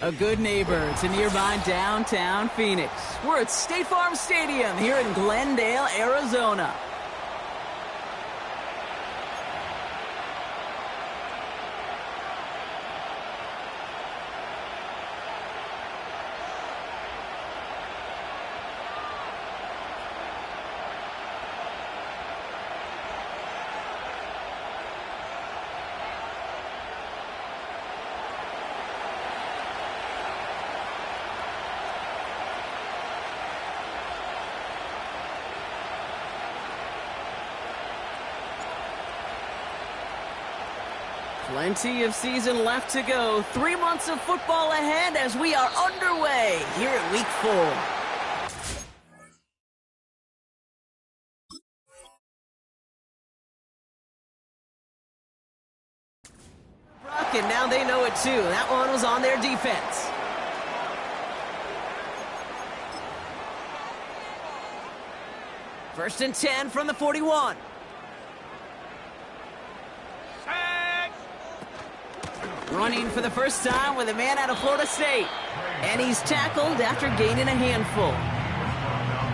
A good neighbor to nearby downtown Phoenix. We're at State Farm Stadium here in Glendale, Arizona. Plenty of season left to go. 3 months of football ahead as we are underway here at Week 4. Brock, and now they know it too. That one was on their defense. First and 10 from the 41. Running for the first time with a man out of Florida State. And he's tackled after gaining a handful.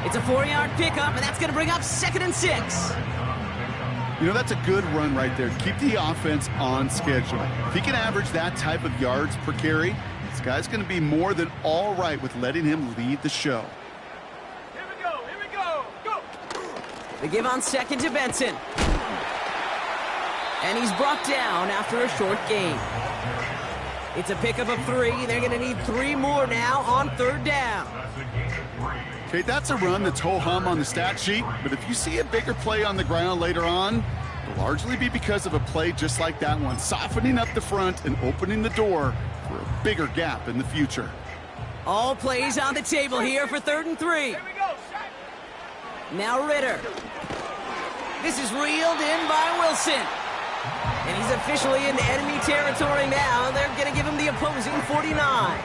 It's a 4-yard pickup, and that's going to bring up 2nd and 6. You know, that's a good run right there. Keep the offense on schedule. If he can average that type of yards per carry, this guy's going to be more than all right with letting him lead the show. Here we go, go! They give on 2nd to Benson. And he's brought down after a short gain. It's a pickup of 3. They're going to need 3 more now on 3rd down. Okay, that's a run that's ho-hum on the stat sheet, but if you see a bigger play on the ground later on, it'll largely be because of a play just like that one, softening up the front and opening the door for a bigger gap in the future. All plays on the table here for 3rd and 3. Here we go, Now Ritter. This is reeled in by Wilson. And he's officially in enemy territory now. They're going to give him the opposing 49.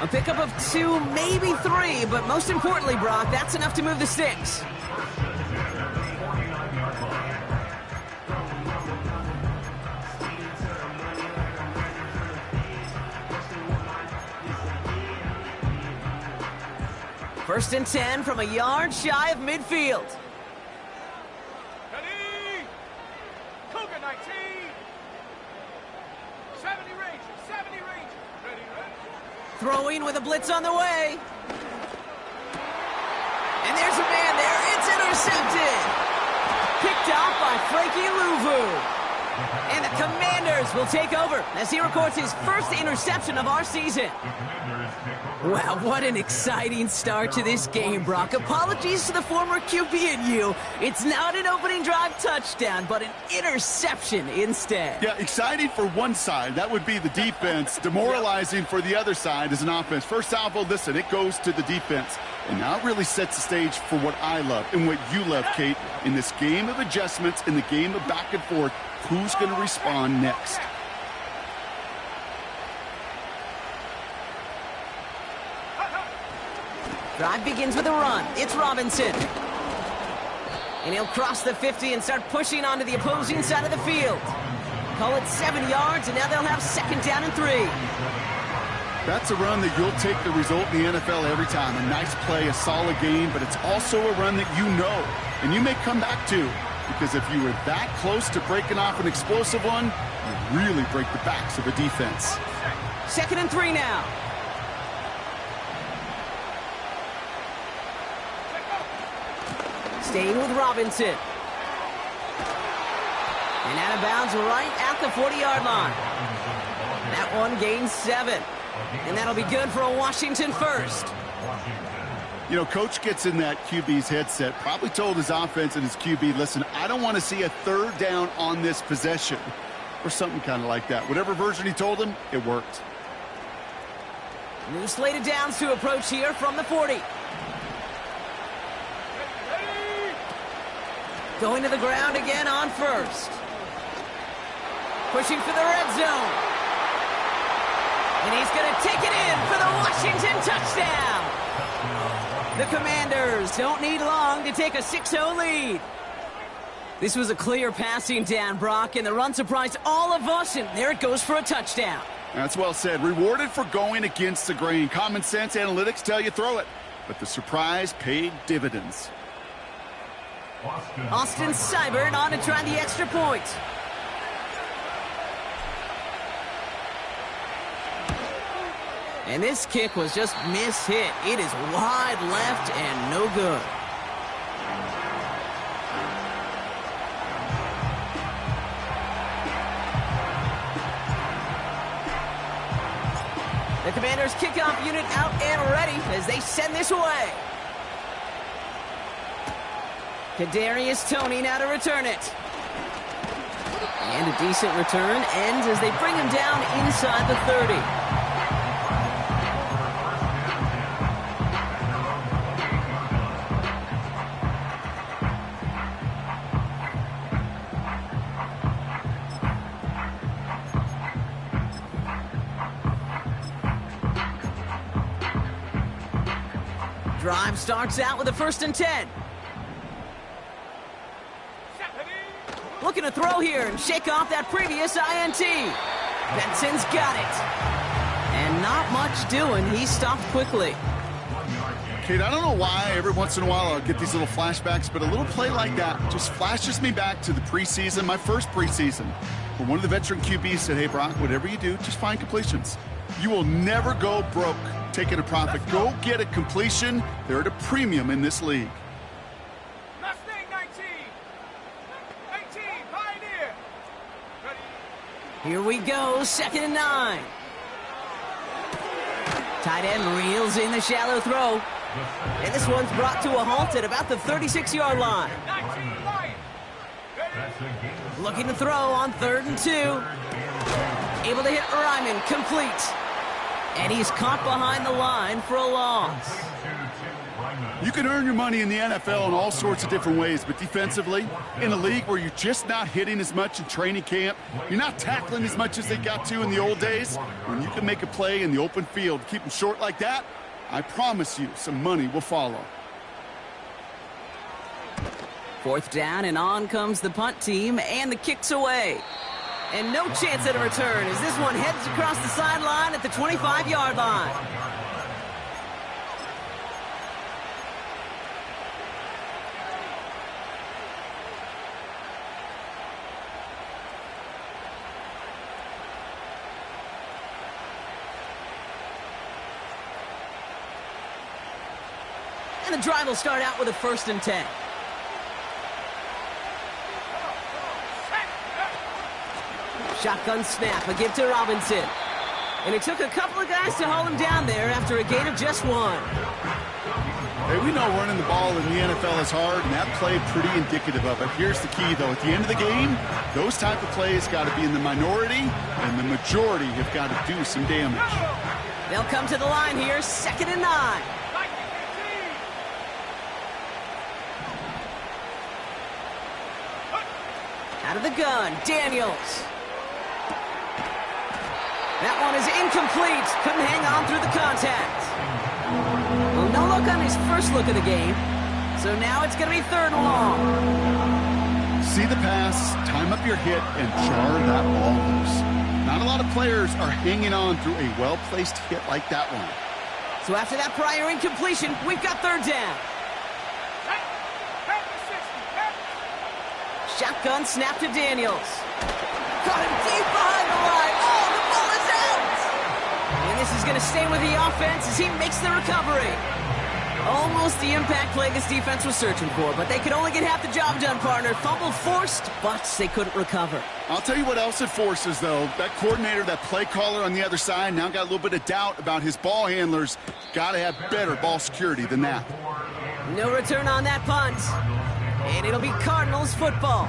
A pickup of 2, maybe 3, but most importantly, Brock, that's enough to move the sticks. First and 10 from a yard shy of midfield. Ready? Cougar 19. 70 Rangers, 70 Rangers. Ready. Throwing with a blitz on the way. And there's a man there. It's intercepted. Picked off by Frankie Louvu. And the Commanders will take over as he records his first interception of our season. Wow, what an exciting start to this game, Brock. Apologies to the former QB and you. It's not an opening drive touchdown, but an interception instead. Yeah, exciting for one side. That would be the defense. Demoralizing for the other side as an offense. First salvo, listen, it goes to the defense. And now it really sets the stage for what I love and what you love, Kate. In this game of adjustments, in the game of back and forth, who's going to respond next? Drive begins with a run. It's Robinson. And he'll cross the 50 and start pushing onto the opposing side of the field. Call it 7 yards, and now they'll have 2nd down and 3. That's a run that you'll take the result in the NFL every time. A nice play, a solid game, but it's also a run that you know, and you may come back to, because if you were that close to breaking off an explosive one, you really break the backs of the defense. 2nd and 3 now. Staying with Robinson. And out of bounds right at the 40-yard line. That one gains 7. And that'll be good for a Washington first. You know, coach gets in that QB's headset, probably told his offense and his QB, listen, I don't want to see a 3rd down on this possession. Or something kind of like that. Whatever version he told him, it worked. New slated downs to approach here from the 40. Going to the ground again on first. Pushing for the red zone. And he's going to take it in for the Washington touchdown. The Commanders don't need long to take a 6-0 lead. This was a clear passing down, Brock, and the run surprised all of us, and there it goes for a touchdown. That's well said. Rewarded for going against the grain. Common sense analytics tell you throw it, but the surprise paid dividends. Austin Seibert on to try the extra point. And this kick was just mishit. It is wide left and no good. The Commanders' kickoff unit out and ready as they send this away. Kadarius Toney now to return it. And a decent return ends as they bring him down inside the 30. Drive starts out with a 1st and 10. Looking to throw here and shake off that previous INT. Benson's got it. And not much doing. He stopped quickly. Kate, I don't know why every once in a while I'll get these little flashbacks, but a little play like that just flashes me back to the preseason, my first preseason, where one of the veteran QBs said, hey, Brock, whatever you do, just find completions. You will never go broke taking a profit. Go get a completion. They're at a premium in this league. Mustang 19. 19, Pioneer. Ready? Here we go, 2nd and 9. Tight end reels in the shallow throw. And this one's brought to a halt at about the 36-yard line. 19, Lion. Ready? Looking to throw on 3rd and 2. Able to hit Ryman, complete. And he's caught behind the line for a loss. You can earn your money in the NFL in all sorts of different ways, but defensively, in a league where you're just not hitting as much in training camp, you're not tackling as much as they got to in the old days, when you can make a play in the open field, keep them short like that, I promise you some money will follow. 4th down, and on comes the punt team, and the kick's away. And no chance at a return as this one heads across the sideline at the 25-yard line. And the drive will start out with a 1st and 10. Shotgun snap, a give to Robinson. And it took a couple of guys to hold him down there after a gain of just 1. Hey, we know running the ball in the NFL is hard, and that play pretty indicative of it. Here's the key, though. At the end of the game, those type of plays got to be in the minority, and the majority have got to do some damage. They'll come to the line here, 2nd and 9. Out of the gun, Daniels. That one is incomplete. Couldn't hang on through the contact. Well, no look on his first look of the game. So now it's going to be 3rd and long. See the pass, time up your hit, and jar that ball loose. Not a lot of players are hanging on through a well-placed hit like that one. So after that prior incompletion, we've got 3rd down. Shotgun snap to Daniels. Caught him deep behind the line. Oh, the ball is out! And this is going to stay with the offense as he makes the recovery. Almost the impact play this defense was searching for, but they could only get half the job done, partner. Fumble forced, but they couldn't recover. I'll tell you what else it forces, though. That coordinator, that play caller on the other side, now got a little bit of doubt about his ball handlers. Got to have better ball security than that. No return on that punt. And it'll be Cardinals football.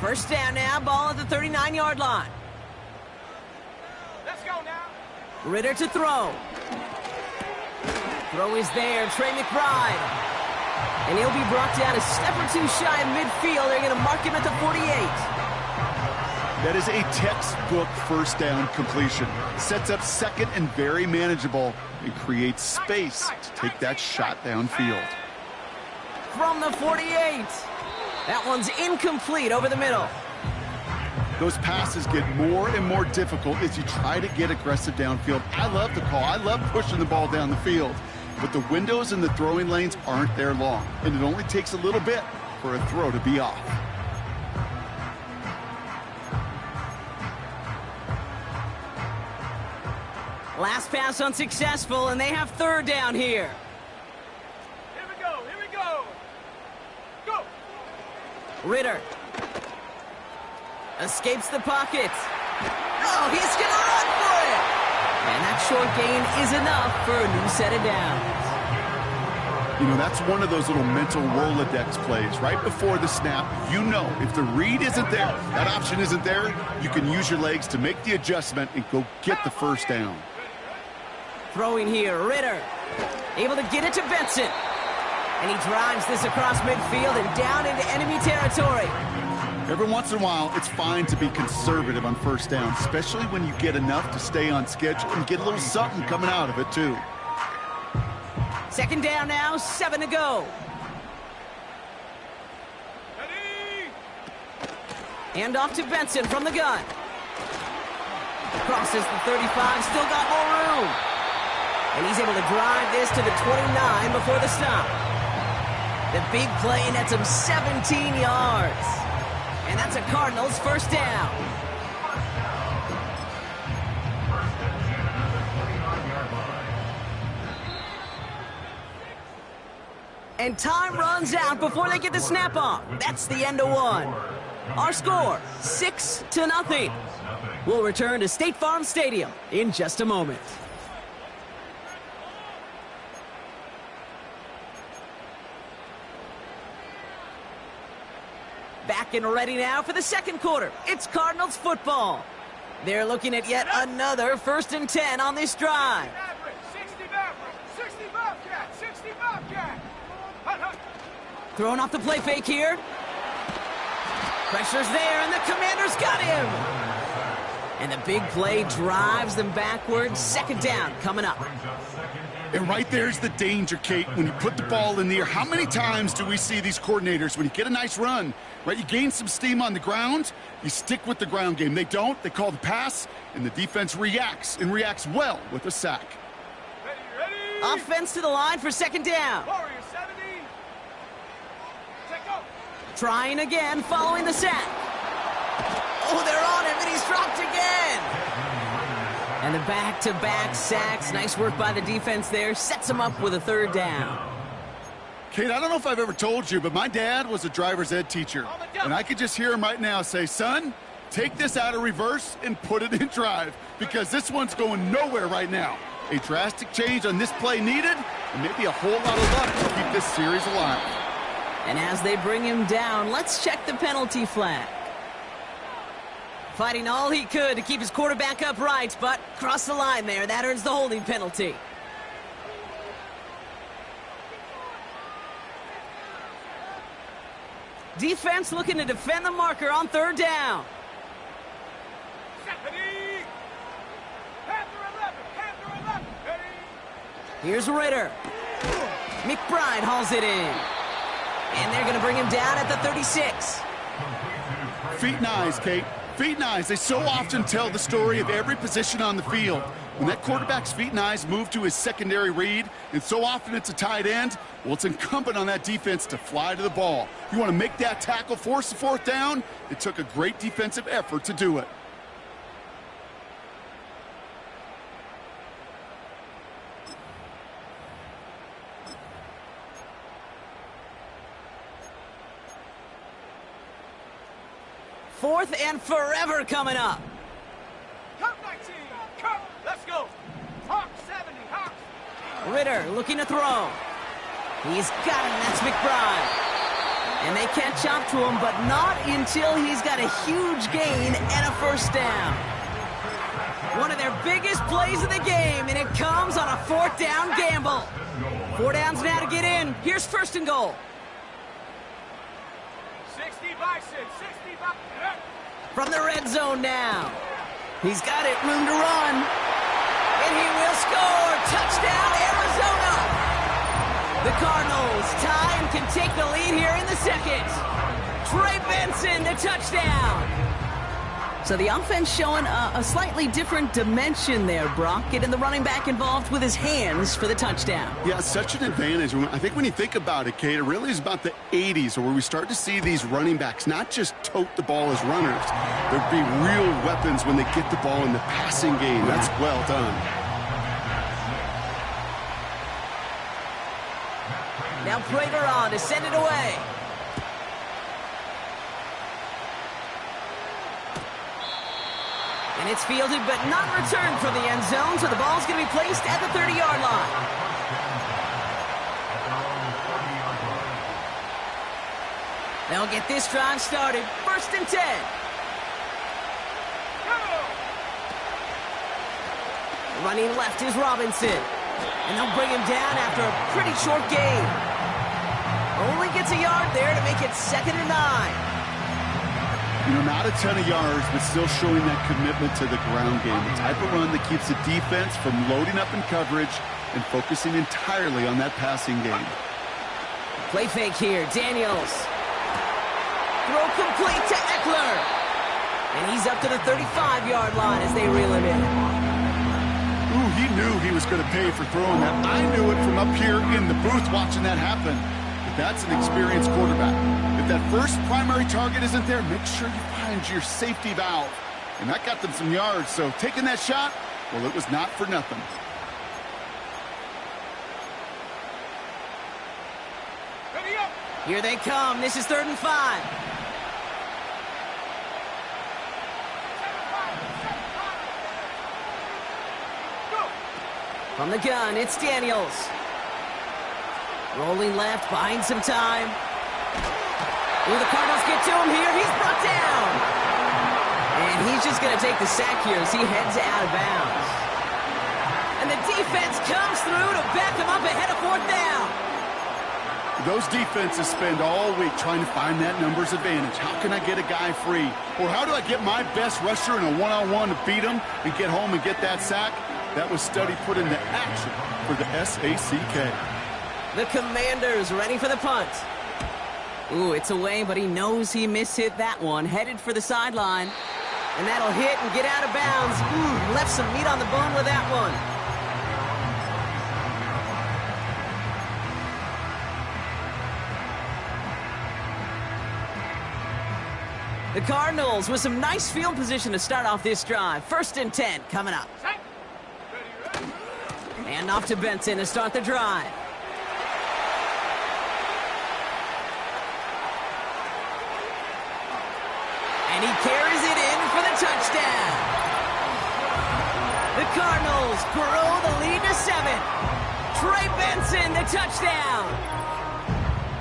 First down now, ball at the 39-yard line. Let's go now. Ritter to throw. Throw is there, Trey McBride. And he'll be brought down a step or two shy of midfield. They're going to mark him at the 48. That is a textbook first down completion. Sets up second and very manageable and creates space to take that shot downfield. From the 48. That one's incomplete over the middle. Those passes get more and more difficult as you try to get aggressive downfield. I love the call. I love pushing the ball down the field. But the windows in the throwing lanes aren't there long, and it only takes a little bit for a throw to be off. Last pass unsuccessful, and they have third down here. Here we go, here we go. Go. Ritter escapes the pocket. Oh, he's going to run for it. And that short gain is enough for a new set of downs. You know, that's one of those little mental Rolodex plays. Right before the snap, you know if the read isn't there, that option isn't there, you can use your legs to make the adjustment and go get the first down. Throwing here, Ritter, able to get it to Benson. And he drives this across midfield and down into enemy territory. Every once in a while, it's fine to be conservative on first down, especially when you get enough to stay on schedule and get a little something coming out of it, too. Second down now, 7 to go. Ready. Hand off to Benson from the gun. Crosses the 35, still got more room. And he's able to drive this to the 29 before the stop. The big play nets him 17 yards. And that's a Cardinals first down. And time runs out before they get the snap off. That's the end of one. Our score, 6-0. We'll return to State Farm Stadium in just a moment. Back and ready now for the second quarter. It's Cardinals football. They're looking at yet another 1st and 10 on this drive. 60 Bobcat, 60 Bobcat. Throwing off the play fake here. Pressure's there, and the Commanders got him. And the big play drives them backwards. Second down coming up. And right there's the danger, Kate, when you put the ball in the air. How many times do we see these coordinators, when you get a nice run, right, you gain some steam on the ground, you stick with the ground game. They don't. They call the pass, and the defense reacts, and reacts well with a sack. Ready. Offense to the line for second down. Warrior 70. Check up. Trying again following the sack. Oh, they're on him, and he's dropped again. And the back-to-back sacks. Nice work by the defense there. Sets him up with a third down. Kate, I don't know if I've ever told you, but my dad was a driver's ed teacher. And I could just hear him right now say, son, take this out of reverse and put it in drive, because this one's going nowhere right now. A drastic change on this play needed, and maybe a whole lot of luck to keep this series alive. And as they bring him down, let's check the penalty flag. Fighting all he could to keep his quarterback upright, but crossed the line there. That earns the holding penalty. Defense looking to defend the marker on third down. Ready. Panther 11. Ready. Here's Ritter. McBride hauls it in. And they're going to bring him down at the 36. Feet and eyes, Kate. Feet and eyes. They so often tell the story of every position on the field. When that quarterback's feet and eyes move to his secondary read, and so often it's a tight end, well, it's incumbent on that defense to fly to the ball. You want to make that tackle, force the fourth down? It took a great defensive effort to do it. Fourth and forever coming up. Come 19. Come. Let's go. Hawk 70. Hawk. Ritter looking to throw. He's got him. That's McBride. And they catch up to him, but not until he's got a huge gain and a first down. One of their biggest plays of the game, and it comes on a fourth down gamble. 4 downs now to get in. Here's first and goal. 60 Bison, 60 Bison. From the red zone now. He's got it, room to run. And he will score. Touchdown, Arizona. The Cardinals tie and can take the lead here in the second. Trey Benson, the touchdown. So the offense showing a slightly different dimension there, Brock. Getting the running back involved with his hands for the touchdown. Yeah, such an advantage. I think when you think about it, Kate, it really is about the 80s where we start to see these running backs not just tote the ball as runners. There'd be real weapons when they get the ball in the passing game. That's well done. Now Prater on to send it away. And it's fielded but not returned from the end zone, so the ball's going to be placed at the 30-yard line. They'll get this drive started. 1st and 10. Running left is Robinson. And they'll bring him down after a pretty short gain. Only gets a yard there to make it 2nd and 9. You know, not a ton of yards, but still showing that commitment to the ground game. The type of run that keeps the defense from loading up in coverage and focusing entirely on that passing game. Play fake here, Daniels. Throw complete to Eckler. And he's up to the 35-yard line as they reel him in. Ooh, he knew he was going to pay for throwing that. I knew it from up here in the booth watching that happen. But that's an experienced quarterback. If that first primary target isn't there, make sure you find your safety valve. And that got them some yards, so taking that shot, well, it was not for nothing. Ready up. Here they come. This is 3rd and 5. From the gun, it's Daniels. Rolling left, buying some time. Ooh, the Cardinals get to him here. He's brought down. And he's just going to take the sack here as he heads out of bounds. And the defense comes through to back him up ahead of 4th down. Those defenses spend all week trying to find that numbers advantage. How can I get a guy free? Or how do I get my best rusher in a one-on-one to beat him and get home and get that sack? That was study put into action for the SACK. The Commanders ready for the punt. Ooh, it's away, but he knows he mishit that one. Headed for the sideline. And that'll hit and get out of bounds. Left some meat on the bone with that one. The Cardinals with some nice field position to start off this drive. 1st and 10 coming up. And off to Benson to start the drive. And he carries it in for the touchdown. The Cardinals grow the lead to 7. Trey Benson, the touchdown.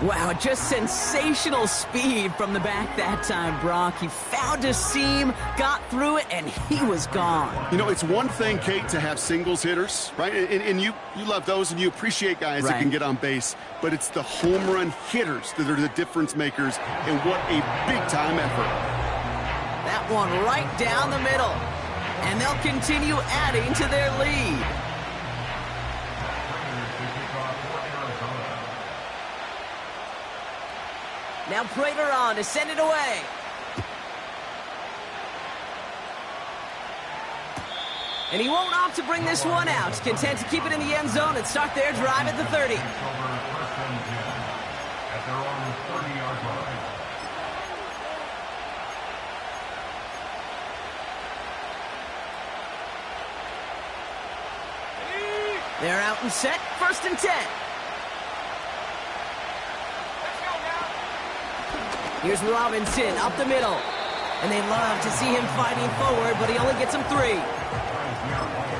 Wow, just sensational speed from the back that time, Brock. He found a seam, got through it, and he was gone. You know, it's one thing, Kate, to have singles hitters, right? And you love those, and you appreciate guys that can get on base. But it's the home run hitters that are the difference makers, and what a big-time effort. That one right down the middle. And they'll continue adding to their lead. Now Prater on to send it away. And he won't opt to bring this one out. Content to keep it in the end zone and start their drive at the 30. At their own 30-yard line. They're out and set. 1st and 10. Here's Robinson up the middle. And they love to see him fighting forward, but he only gets him 3.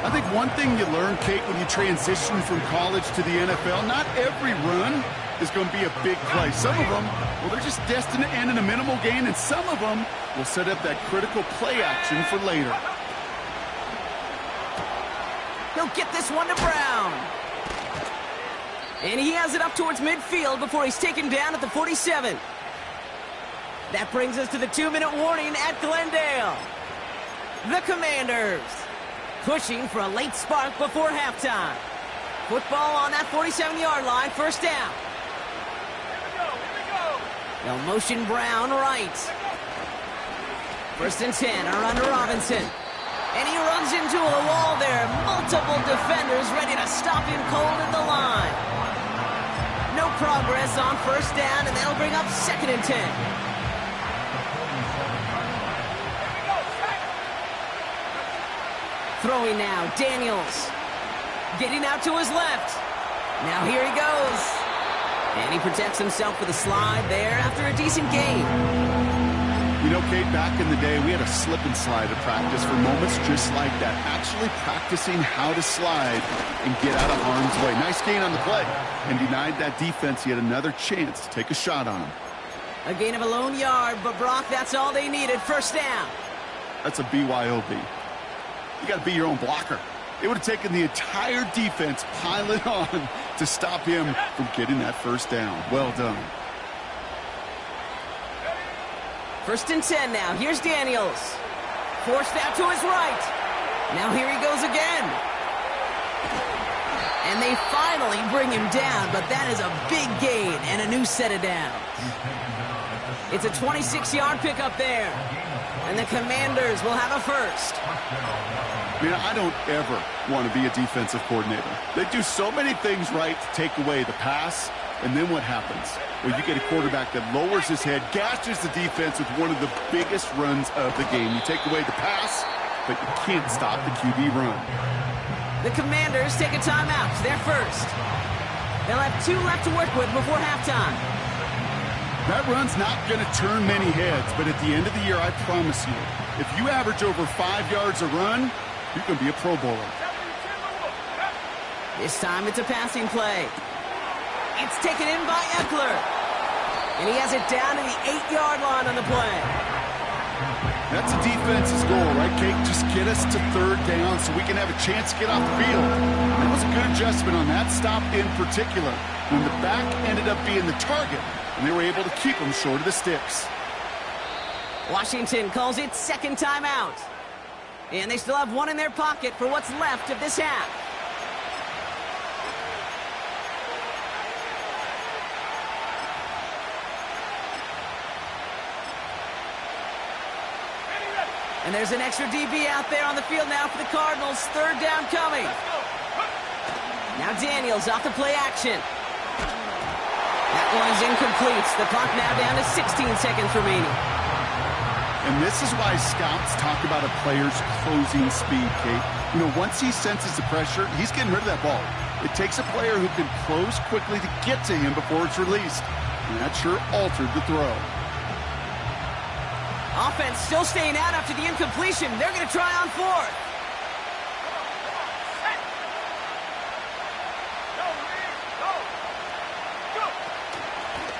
I think one thing you learn, Kate, when you transition from college to the NFL, not every run is going to be a big play. Some of them, well, they're just destined to end in a minimal gain, and some of them will set up that critical play action for later. He'll get this one to Brown. And he has it up towards midfield before he's taken down at the 47. That brings us to the 2-minute warning at Glendale. The Commanders pushing for a late spark before halftime. Football on that 47-yard line, first down. Here we go. They'll motion Brown right. First and 10, a run to Robinson. And he runs into a wall there. Multiple defenders ready to stop him cold at the line. No progress on first down, and that'll bring up second and 10. Throwing now, Daniels. Getting out to his left. Now here he goes. And he protects himself with a slide there after a decent gain. You know, Kate, back in the day, we had a slip and slide at practice for moments just like that. Actually practicing how to slide and get out of harm's way. Nice gain on the play. And denied that defense yet another chance to take a shot on him. A gain of a lone yard, but Brock, that's all they needed. First down. That's a BYOB. You got to be your own blocker. It would have taken the entire defense piling on to stop him from getting that first down. Well done. First and 10 now. Here's Daniels. Forced out to his right. Now here he goes again. And they finally bring him down, but that is a big gain and a new set of downs. It's a 26-yard pickup there. And the Commanders will have a first. Man, I don't ever want to be a defensive coordinator. They do so many things right to take away the pass, and then what happens? Well, you get a quarterback that lowers his head, gashes the defense with one of the biggest runs of the game. You take away the pass, but you can't stop the QB run. The Commanders take a timeout. They're first. They'll have 2 left to work with before halftime. That run's not going to turn many heads, but at the end of the year, I promise you, if you average over 5 yards a run, you're going to be a Pro Bowler. This time it's a passing play. It's taken in by Eckler. And he has it down to the 8-yard line on the play. That's a defense's goal, right, Kate? Just get us to third down so we can have a chance to get off the field. That was a good adjustment on that stop in particular, when the back ended up being the target, and they were able to keep him short of the sticks. Washington calls it second timeout. And they still have 1 in their pocket for what's left of this half. And there's an extra DB out there on the field now for the Cardinals. Third down coming. Now Daniels off the play action. That one's incomplete. The clock now down to 16 seconds remaining. And this is why scouts talk about a player's closing speed, Kate. You know, once he senses the pressure, he's getting rid of that ball. It takes a player who can close quickly to get to him before it's released. And that sure altered the throw. Offense still staying out after the incompletion. They're going to try on fourth.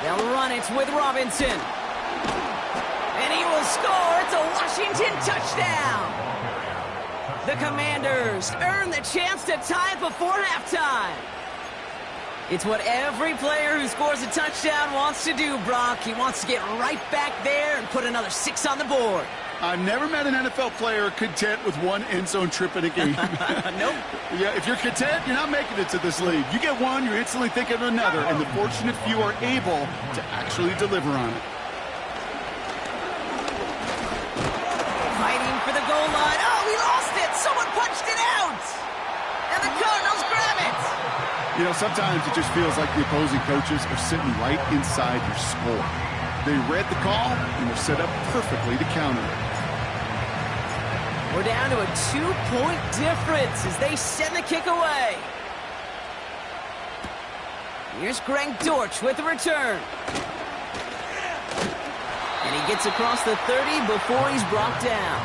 They'll run it with Robinson. And he will score. It's a Washington touchdown. The Commanders earn the chance to tie it before halftime. It's what every player who scores a touchdown wants to do, Brock. He wants to get right back there and put another 6 on the board. I've never met an NFL player content with 1 end zone trip in a game. Nope. Yeah, if you're content, you're not making it to this league. You get 1, you're instantly thinking of another, and the fortunate few are able to actually deliver on it. Fighting for the goal line. Oh, we lost it. Someone punched it out. And the Cardinals grab it. You know, sometimes it just feels like the opposing coaches are sitting right inside your score. They read the call, and they're set up perfectly to counter it. We're down to a 2-point difference as they send the kick away. Here's Greg Dortch with the return. And he gets across the 30 before he's brought down.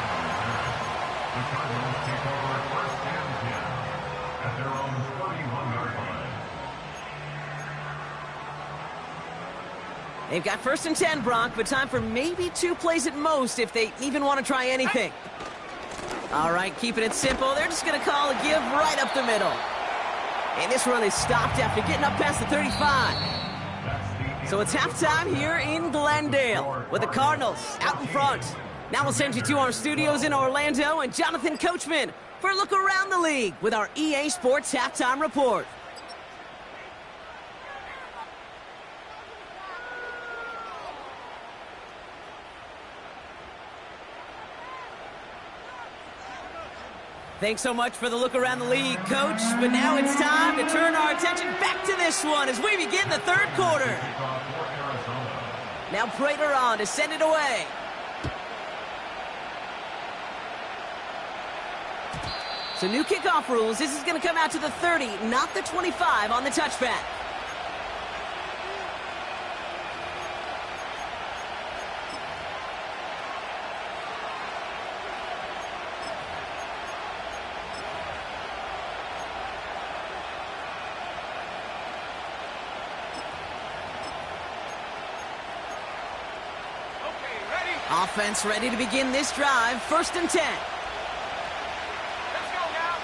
The Cardinals take over first and 10 at their own 31-yard line. They've got first and 10, Brock, but time for maybe 2 plays at most if they even want to try anything. All right, keeping it simple. They're just going to call a give right up the middle. And this run is stopped after getting up past the 35. That's the So it's halftime here in Glendale with the Cardinals out in front. Now we'll send you to our studios in Orlando and Jonathan Coachman for a look around the league with our EA Sports Halftime Report. Thanks so much for the look around the league, Coach. But now it's time to turn our attention back to this one as we begin the third quarter. Now Prater on to send it away. So new kickoff rules. This is going to come out to the 30, not the 25 on the touchback. Offense ready to begin this drive. 1st and 10. Let's go now.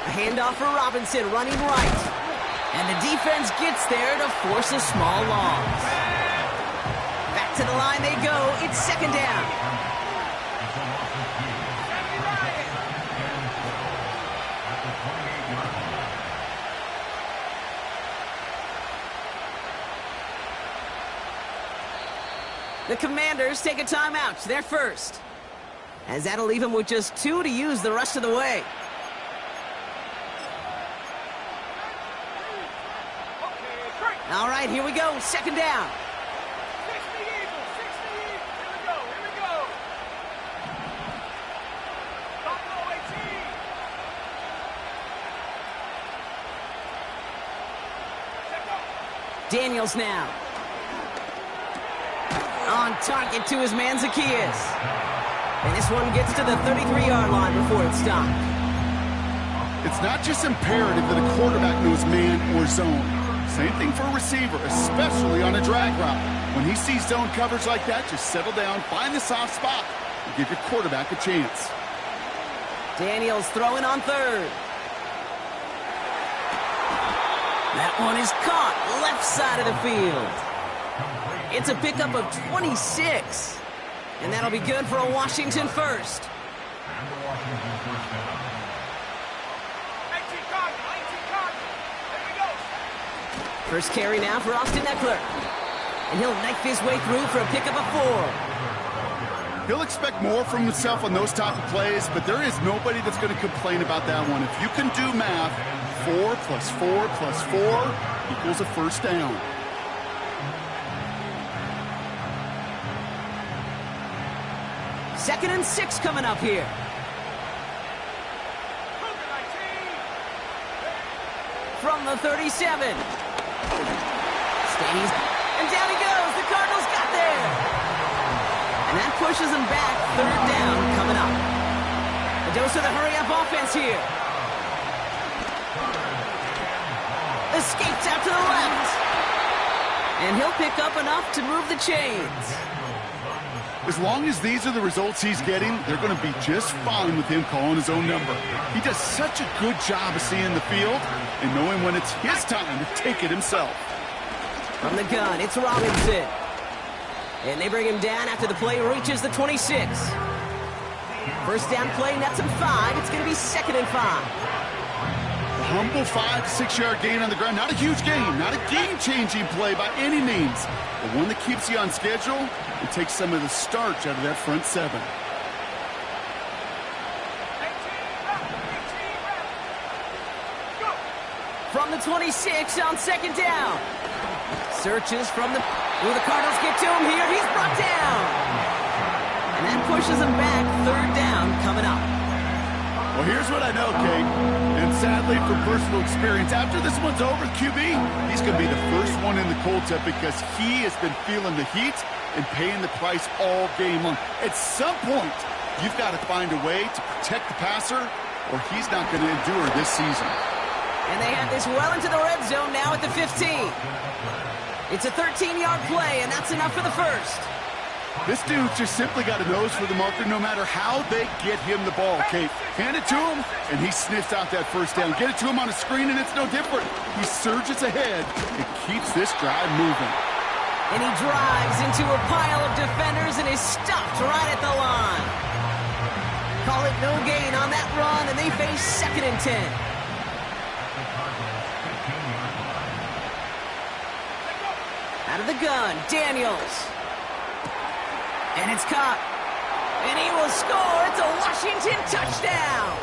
A handoff for Robinson running right. And the defense gets there to force a small loss. Back to the line they go. It's 2nd down. The Commanders take a timeout. They're first. As that'll leave them with just 2 to use the rest of the way. All right, here we go. 2nd down. 60 Eagles, 60 Eagles. Here we go, here we go. Buffalo 18. Daniels now. On target to his man Zacchaeus. And this one gets to the 33-yard line before it's stopped. It's not just imperative that a quarterback knows man or zone. Same thing for a receiver, especially on a drag route. When he sees zone coverage like that, just settle down, find the soft spot, and give your quarterback a chance. Daniels throwing on 3rd. That one is caught left side of the field. It's a pickup of 26. And that'll be good for a Washington first. First carry now for Austin Eckler. And he'll knife his way through for a pickup of 4. He'll expect more from himself on those type of plays, but there is nobody that's going to complain about that one. If you can do math, 4 plus 4 plus 4 equals a 1st down. Second and 6 coming up here. From the 37. Stays. And down he goes. The Cardinals got there. And that pushes them back. 3rd down coming up. A dose of the hurry-up offense here. Escapes out to the left. And he'll pick up enough to move the chains. As long as these are the results he's getting, they're going to be just fine with him calling his own number. He does such a good job of seeing the field and knowing when it's his time to take it himself. From the gun, it's Robinson. And they bring him down after the play reaches the 26. 1st down play, nets him 5. It's going to be 2nd and 5. A humble 5 to 6 yard gain on the ground. Not a huge gain, not a game-changing play by any means, but one that keeps you on schedule and takes some of the starch out of that front 7. From the 26 on 2nd down. Searches from the... Will the Cardinals get to him here? He's brought down. And that pushes him back. 3rd down coming up. Well, here's what I know, Kate. And sadly, from personal experience, after this one's over, QB, he's going to be the first one in the cold tub because he has been feeling the heat and paying the price all game long. At some point, you've got to find a way to protect the passer or he's not going to endure this season. And they have this well into the red zone now at the 15. It's a 13-yard play, and that's enough for the first. This dude's just simply got a nose for the marker no matter how they get him the ball, Kate. Hand it to him, and he sniffs out that first down. Get it to him on a screen, and it's no different. He surges ahead and keeps this drive moving. And he drives into a pile of defenders and is stopped right at the line. Call it no gain on that run, and they face 2nd and 10. Out of the gun, Daniels. And it's caught. And he will score. It's a Washington touchdown.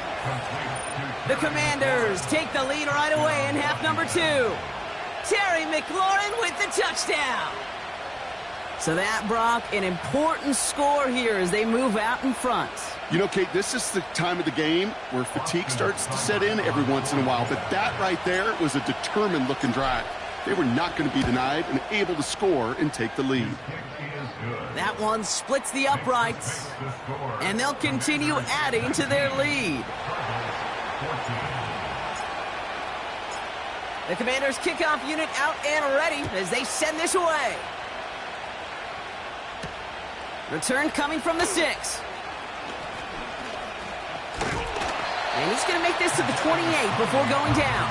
The Commanders take the lead right away in half number 2. Terry McLaurin with the touchdown. So that, Brock, an important score here as they move out in front. You know, Kate, this is the time of the game where fatigue starts to set in every once in a while. But that right there was a determined-looking drive. They were not going to be denied and able to score and take the lead. That one splits the uprights, and they'll continue adding to their lead. The Commanders' kickoff unit out and ready as they send this away. Return coming from the 6. And he's going to make this to the 28 before going down.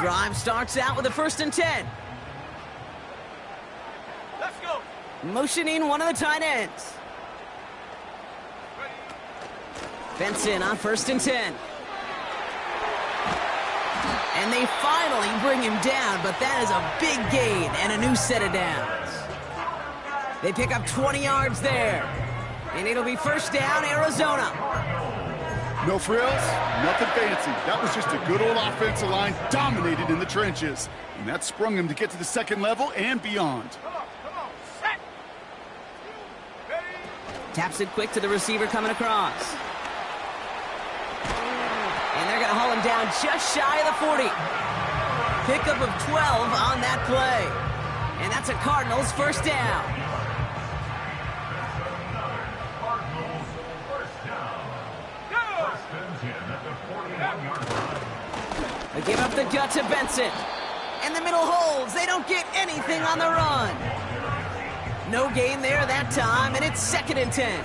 Drive starts out with a 1st and 10. Let's go. Motioning one of the tight ends. Benson on 1st and 10. And they finally bring him down, but that is a big gain and a new set of downs. They pick up 20 yards there. And it'll be 1st down, Arizona. No frills, nothing fancy. That was just a good old offensive line dominated in the trenches. And that sprung him to get to the 2nd level and beyond. Come on, set. Ready. Taps it quick to the receiver coming across. And they're going to haul him down just shy of the 40. Pickup of 12 on that play. And that's a Cardinals 1st down. They give up the gut to Benson. And the middle holds. They don't get anything on the run. No gain there that time, and it's 2nd and 10.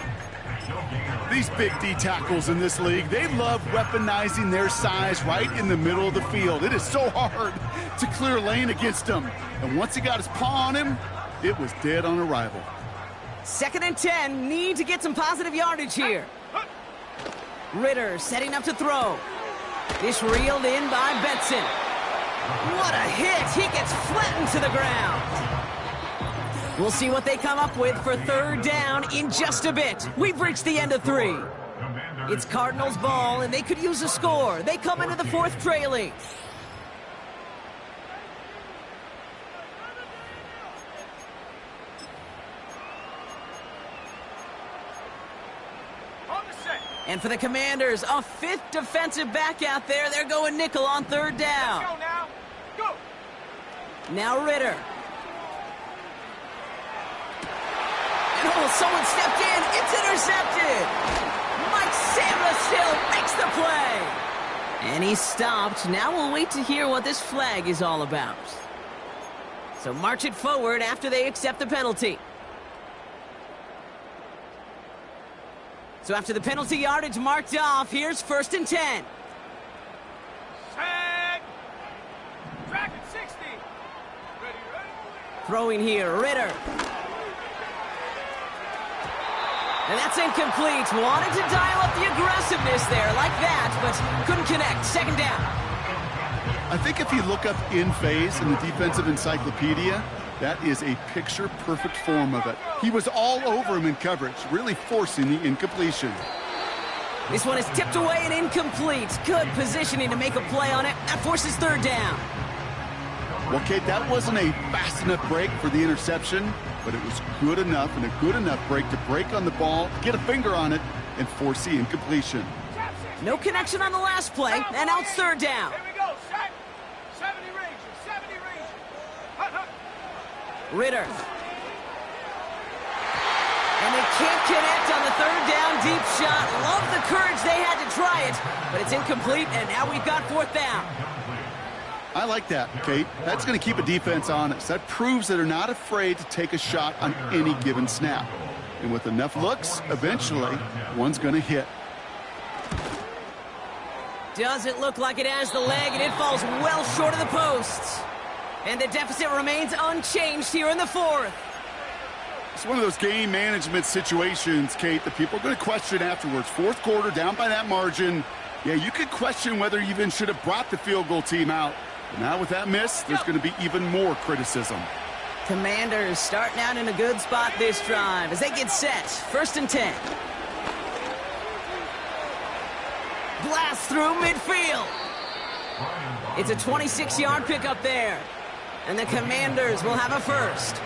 These big D tackles in this league, they love weaponizing their size right in the middle of the field. It is so hard to clear lane against them. And once he got his paw on him, it was dead on arrival. 2nd and 10, need to get some positive yardage here. Ritter setting up to throw. This reeled in by Benson. What a hit! He gets flattened to the ground. We'll see what they come up with for 3rd down in just a bit. We've reached the end of 3. It's Cardinals ball, and they could use a score. They come into the 4th trailing. And for the Commanders, a 5th defensive back out there. They're going nickel on 3rd down. Let's go now. Go. Now Ritter. And oh, someone stepped in. It's intercepted. Mike Samuel makes the play. And he's stopped. Now we'll wait to hear what this flag is all about. So march it forward after they accept the penalty. So after the penalty yardage marked off, here's 1st and 10. Set. Track at 60. Ready. Throwing here, Ritter. And that's incomplete. Wanted to dial up the aggressiveness there like that, but couldn't connect. 2nd down. I think if you look up in phase in the defensive encyclopedia, that is a picture-perfect form of it. He was all over him in coverage, really forcing the incompletion. This one is tipped away and incomplete. Good positioning to make a play on it. That forces 3rd down. Well, Kate, that wasn't a fast enough break for the interception, but it was good enough and a good enough break to break on the ball, get a finger on it, and force the incompletion. No connection on the last play, and now it's 3rd down. Here we go. Set. 70 range. 70 range. Hut, hut. Ritter. And they can't connect on the third down deep shot. Love the courage they had to try it, but it's incomplete, and now we've got fourth down. I like that, Kate. That's going to keep a defense honest. That proves that they're not afraid to take a shot on any given snap. And with enough looks, eventually, one's going to hit. Doesn't look like it has the leg, and it falls well short of the posts. And the deficit remains unchanged here in the fourth. It's one of those game management situations, Kate, that people are going to question afterwards. Fourth quarter, down by that margin. Yeah, you could question whether you even should have brought the field goal team out. But now with that miss, there's going to be even more criticism. Commanders starting out in a good spot this drive as they get set. 1st and 10. Blast through midfield. It's a 26-yard pickup there. And the Commanders will have a first.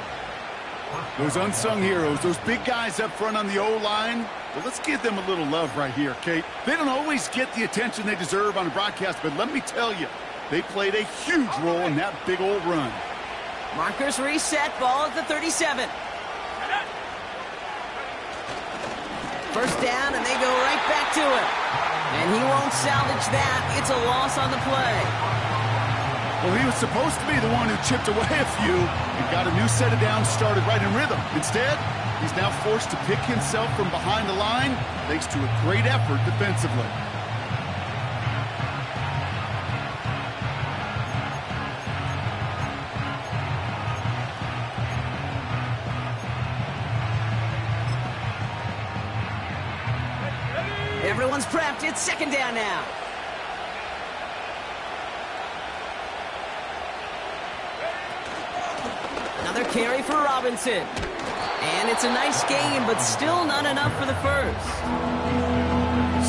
Those unsung heroes, those big guys up front on the O-line, well, let's give them a little love right here, Kate. They don't always get the attention they deserve on a broadcast, but let me tell you, they played a huge role in that big old run. Markers reset, ball at the 37. First down, and they go right back to it. And he won't salvage that. It's a loss on the play. Well, he was supposed to be the one who chipped away a few and got a new set of downs started right in rhythm. Instead, he's now forced to pick himself from behind the line thanks to a great effort defensively. Everyone's prepped. It's 2nd down now. Another carry for Robinson. And it's a nice game, but still not enough for the first.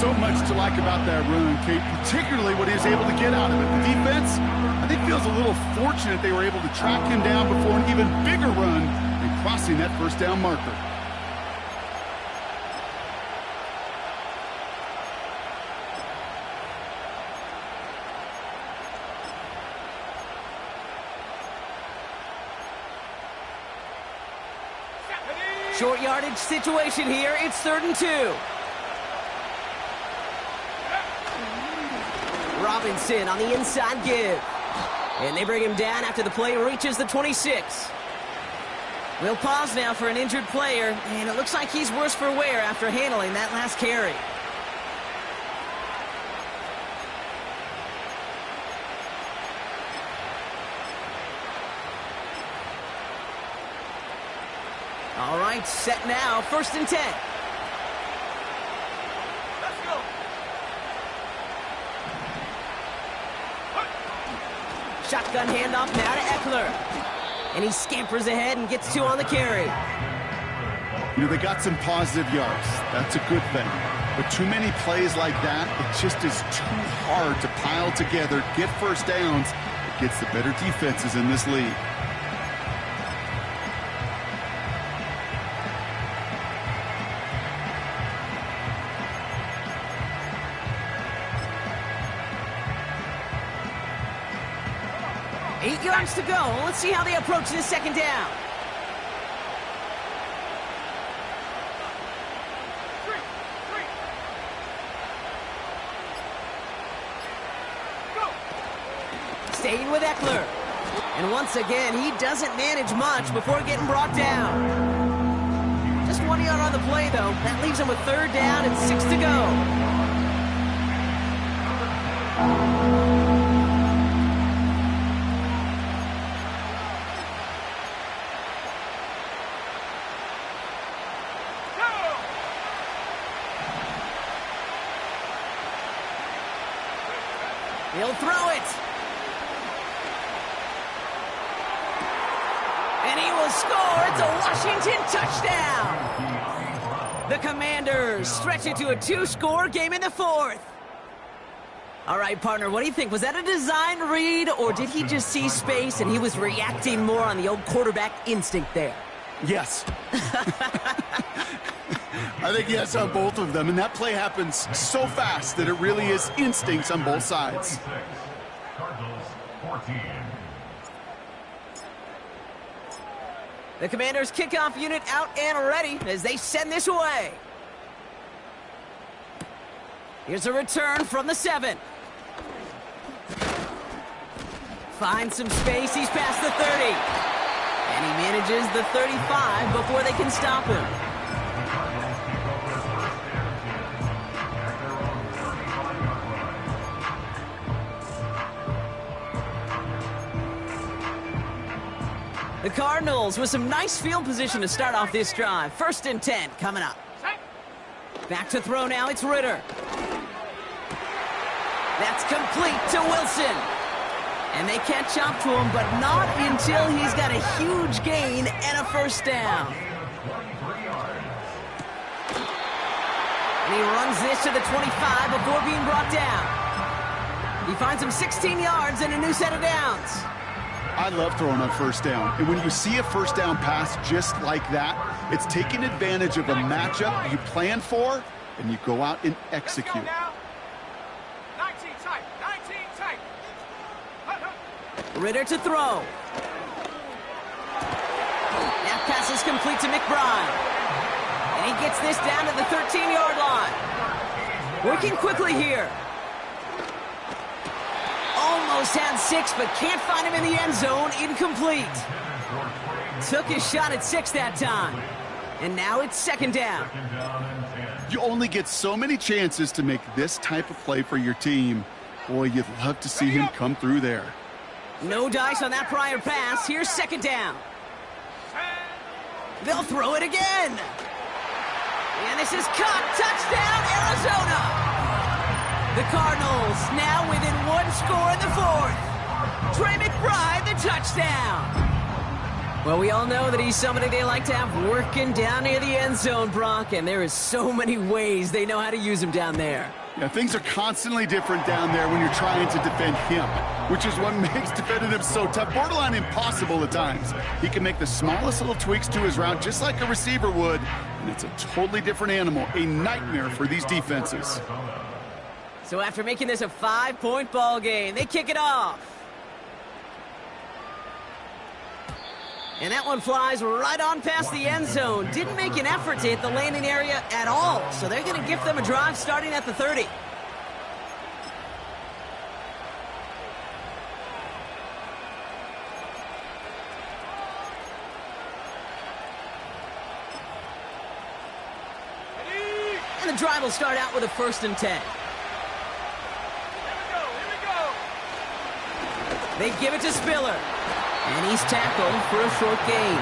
So much to like about that run, Kate, particularly what he was able to get out of it. The defense, I think, feels a little fortunate they were able to track him down before an even bigger run and crossing that first down marker. Short yardage situation here. It's 3rd and 2. Robinson on the inside give. And they bring him down after the play reaches the 26. We'll pause now for an injured player, and it looks like he's worse for wear after handling that last carry. All right, set now, 1st and 10. Let's go. Shotgun handoff now to Eckler. And he scampers ahead and gets 2 on the carry. You know, they got some positive yards. That's a good thing. But too many plays like that, it just is too hard to pile together, get first downs. It gets the better defenses in this league. Eight yards to go. Let's see how they approach this 2nd down. Staying with Eckler. And once again, he doesn't manage much before getting brought down. Just 1 yard on the play, though. That leaves him with 3rd down and 6 to go. He'll throw it. And he will score. It's a Washington touchdown. The Commanders stretch it to a 2-score game in the 4th. All right, partner, what do you think? Was that a design read, or did he just see space and he was reacting more on the old quarterback instinct there? Yes. I think yes on both of them, and that play happens so fast that it really is instincts on both sides. Cardinals 14. The Commanders' kickoff unit out and ready as they send this away. Here's a return from the 7. Finds some space. He's past the 30. And he manages the 35 before they can stop him. The Cardinals with some nice field position to start off this drive. 1st and 10 coming up. Back to throw now, it's Ritter. That's complete to Wilson. And they catch up to him, but not until he's got a huge gain and a 1st down. And he runs this to the 25 before being brought down. He finds him 16 yards and a new set of downs. I love throwing on 1st down. And when you see a 1st down pass just like that, it's taking advantage of a matchup you plan for, and you go out and execute. 19 tight. 19 tight. Ritter to throw. That pass is complete to McBride. And he gets this down to the 13-yard line. Working quickly here. Almost had 6, but can't find him in the end zone. Incomplete. Took his shot at 6 that time. And now it's 2nd down. You only get so many chances to make this type of play for your team. Boy, you'd love to see him come through there. No dice on that prior pass. Here's 2nd down. They'll throw it again. And this is caught. Touchdown, Arizona. The Cardinals now within 1 score in the 4th. Trey McBride, the touchdown. Well, we all know that he's somebody they like to have working down near the end zone, Brock, and there is so many ways they know how to use him down there. Yeah, things are constantly different down there when you're trying to defend him, which is what makes defending him so tough, borderline impossible at times. He can make the smallest little tweaks to his route just like a receiver would, and it's a totally different animal, a nightmare for these defenses. So after making this a 5-point ball game, they kick it off. And that one flies right on past the end zone. Didn't make an effort to hit the landing area at all. So they're going to gift them a drive starting at the 30. And the drive will start out with a 1st and 10. They give it to Spiller. And he's tackled for a short gain.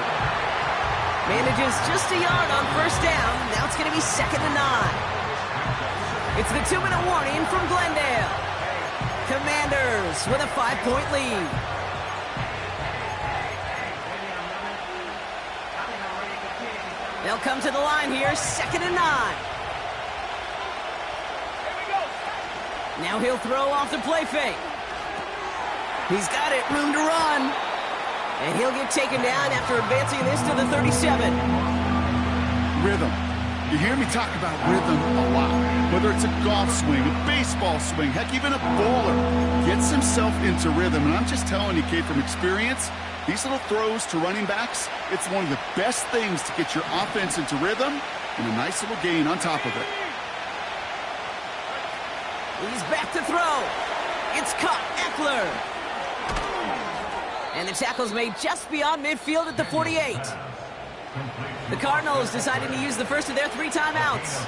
Manages just a yard on 1st down. Now it's going to be 2nd and 9. It's the 2-minute warning from Glendale. Commanders with a 5-point lead. They'll come to the line here, 2nd and 9. Now he'll throw off the play fake. He's got it, room to run. And he'll get taken down after advancing this to the 37. Rhythm. You hear me talk about rhythm a lot. Whether it's a golf swing, a baseball swing, heck, even a bowler gets himself into rhythm. And I'm just telling you, Kate, from experience, these little throws to running backs, it's one of the best things to get your offense into rhythm and a nice little gain on top of it. He's back to throw. It's caught. Eckler. And the tackle's made just beyond midfield at the 48. The Cardinals deciding to use the first of their 3 timeouts.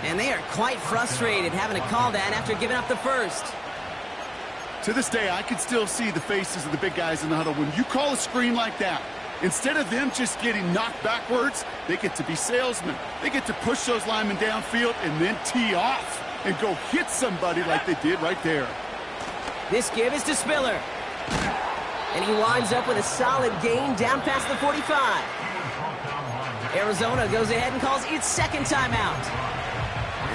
And they are quite frustrated having to call that after giving up the first. To this day, I can still see the faces of the big guys in the huddle. When you call a screen like that, instead of them just getting knocked backwards, they get to be salesmen. They get to push those linemen downfield and then tee off and go hit somebody like they did right there. This give is to Spiller. And he winds up with a solid gain down past the 45. Arizona goes ahead and calls its 2nd timeout,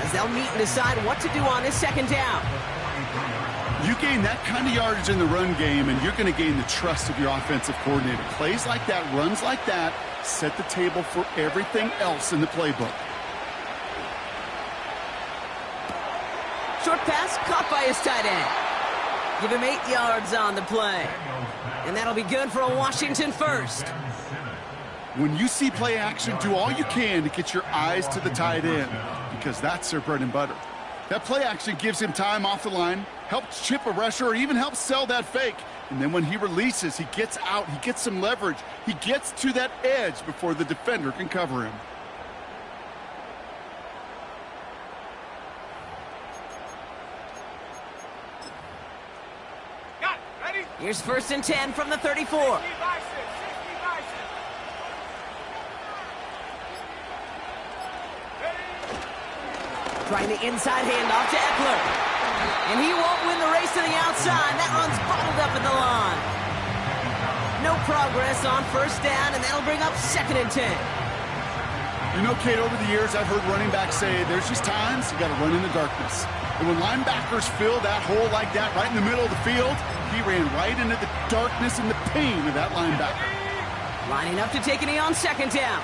as they'll meet and decide what to do on this 2nd down. You gain that kind of yardage in the run game, and you're going to gain the trust of your offensive coordinator. Plays like that, runs like that, set the table for everything else in the playbook. Short pass caught by his tight end. Give him 8 yards on the play. And that'll be good for a Washington first. When you see play action, do all you can to get your eyes to the tight end because that's their bread and butter. That play action gives him time off the line, helps chip a rusher, or even helps sell that fake. And then when he releases, he gets out, he gets some leverage. He gets to that edge before the defender can cover him. Got it. Ready? Here's 1st and 10 from the 34. 60 bison. 60 bison. Ready? Trying the inside handoff to Eckler. And he won't win the race to the outside. That run's bottled up at the line. No progress on 1st down, and that'll bring up 2nd and 10. You know, Kate, over the years, I've heard running backs say there's just times you got to run in the darkness. And when linebackers fill that hole like that right in the middle of the field, he ran right into the darkness and the pain of that linebacker. Lining up to take a knee on 2nd down.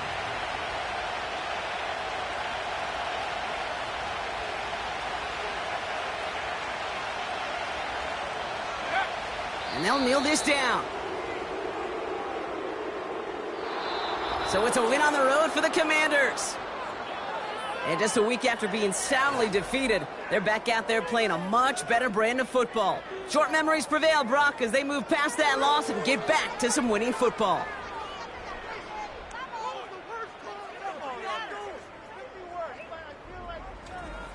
And they'll kneel this down. So it's a win on the road for the Commanders. And just a week after being soundly defeated, they're back out there playing a much better brand of football. Short memories prevail, Brock, as they move past that loss and get back to some winning football.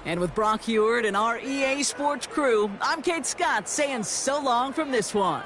And with Brock Huard and our EA Sports crew, I'm Kate Scott saying so long from this one.